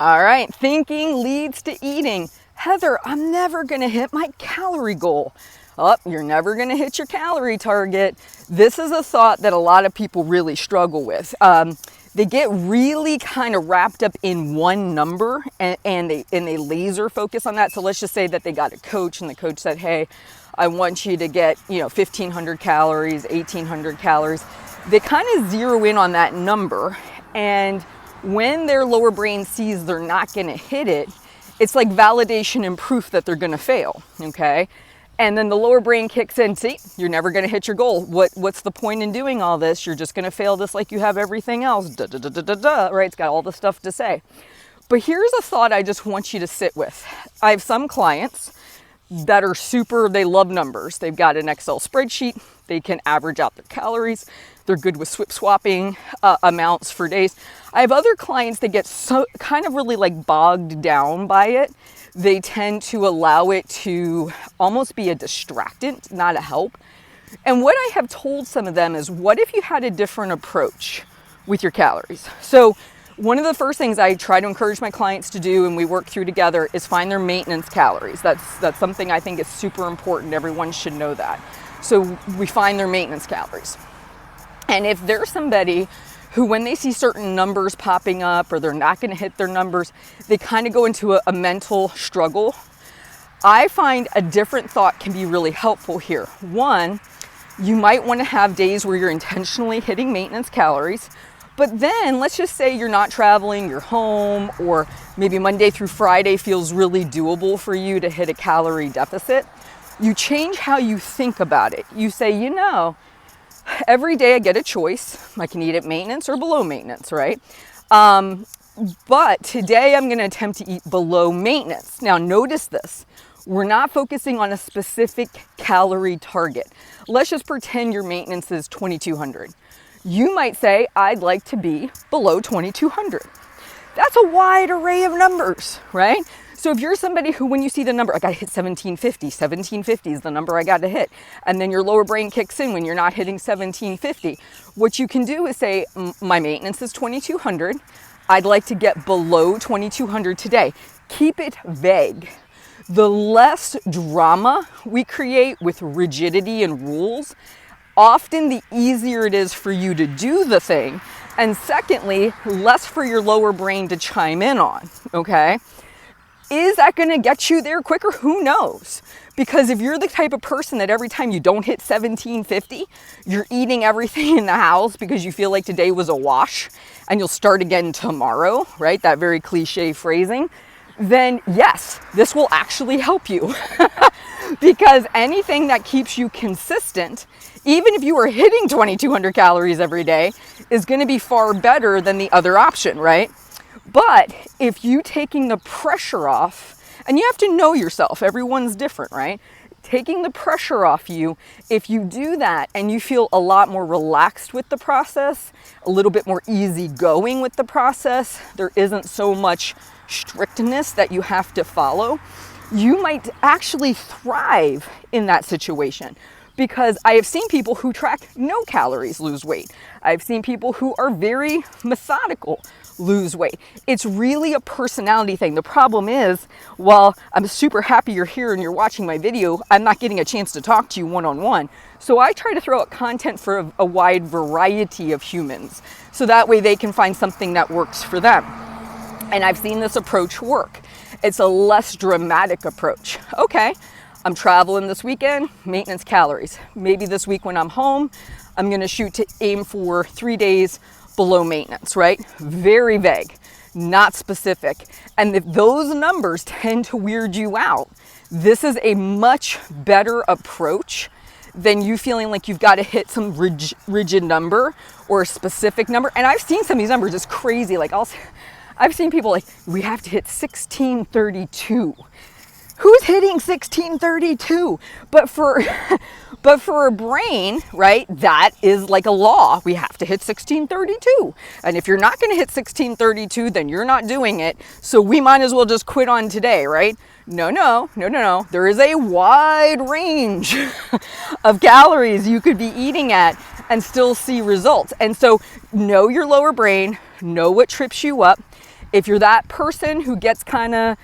All right, thinking leads to eating. Heather, I'm never gonna hit my calorie goal. Oh, you're never gonna hit your calorie target. This is a thought that a lot of people really struggle with. They get really kind of wrapped up in one number and they laser focus on that. So let's just say that they got a coach and the coach said, hey, I want you to get, 1,500 calories, 1,800 calories. They kind of zero in on that number, and when their lower brain sees they're not going to hit it, it's like validation and proof that they're going to fail, okay? And then the lower brain kicks in, see, you're never going to hit your goal. What's the point in doing all this? You're just going to fail this like you have everything else, right? It's got all the stuff to say. But here's a thought I just want you to sit with. I have some clients that are they love numbers. They've got an Excel spreadsheet. They can average out their calories. They're good with swapping amounts for days. I have other clients that get so kind of really like bogged down by it. They tend to allow it to almost be a distractant, not a help. And what I have told some of them is, what if you had a different approach with your calories? So one of the first things I try to encourage my clients to do, and we work through together, is find their maintenance calories. That's something I think is super important. Everyone should know that. So we find their maintenance calories. And if there's somebody who, when they see certain numbers popping up or they're not going to hit their numbers, they kind of go into a mental struggle, I find a different thought can be really helpful here. One, you might want to have days where you're intentionally hitting maintenance calories. But then let's just say you're not traveling, you're home, or maybe Monday through Friday feels really doable for you to hit a calorie deficit. You change how you think about it. You say, every day I get a choice. I can eat at maintenance or below maintenance, right? But today I'm going to attempt to eat below maintenance. Now notice this. We're not focusing on a specific calorie target. Let's just pretend your maintenance is 2,200. You might say, I'd like to be below 2,200. That's a wide array of numbers, right? So if you're somebody who, when you see the number, I got to hit 1750 is the number I got to hit. And then your lower brain kicks in when you're not hitting 1750. What you can do is say, my maintenance is 2,200. I'd like to get below 2,200 today. Keep it vague. The less drama we create with rigidity and rules, often the easier it is for you to do the thing. And secondly, less for your lower brain to chime in on, okay? Is that going to get you there quicker? Who knows? Because if you're the type of person that every time you don't hit 1750, you're eating everything in the house because you feel like today was a wash and you'll start again tomorrow, right? That very cliche phrasing. Then yes, this will actually help you because anything that keeps you consistent, even if you are hitting 2,200 calories every day, is going to be far better than the other option, right? But if you taking the pressure off, and you have to know yourself, everyone's different, right? Taking the pressure off you, if you do that and you feel a lot more relaxed with the process, a little bit more easygoing with the process, there isn't so much strictness that you have to follow, you might actually thrive in that situation. Because I have seen people who track no calories lose weight. I've seen people who are very methodical lose weight. It's really a personality thing. The problem is, while I'm super happy you're here and you're watching my video, I'm not getting a chance to talk to you one-on-one. So I try to throw out content for a wide variety of humans, so that way they can find something that works for them. And I've seen this approach work. It's a less dramatic approach. Okay, I'm traveling this weekend, maintenance calories. Maybe this week when I'm home, I'm gonna shoot to aim for 3 days below maintenance, right? Very vague, not specific. And if those numbers tend to weird you out, this is a much better approach than you feeling like you've got to hit some rigid number or a specific number. And I've seen some of these numbers, it's crazy. Like I've seen people like, we have to hit 1632. Who's hitting 1632? But for a brain, right, that is like a law. We have to hit 1632. And if you're not going to hit 1632, then you're not doing it. So we might as well just quit on today, right? No. There is a wide range of calories you could be eating at and still see results. And so know your lower brain, know what trips you up. If you're that person who gets kind of,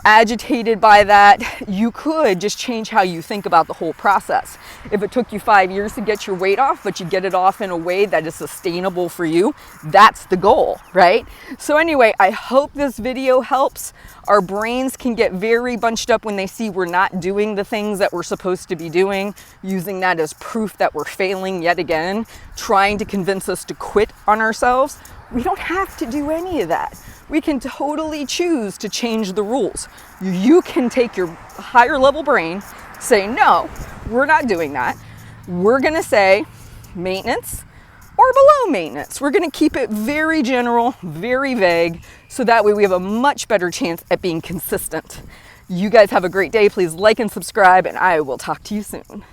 agitated by that, you could just change how you think about the whole process. If it took you 5 years to get your weight off, but you get it off in a way that is sustainable for you, that's the goal, right? So anyway, I hope this video helps. Our brains can get very bunched up when they see we're not doing the things that we're supposed to be doing, using that as proof that we're failing yet again, trying to convince us to quit on ourselves. We don't have to do any of that. We can totally choose to change the rules. You can take your higher level brain, say, no, we're not doing that. We're gonna say maintenance or below maintenance. We're gonna keep it very general, very vague, so that way we have a much better chance at being consistent. You guys have a great day. Please like and subscribe, and I will talk to you soon.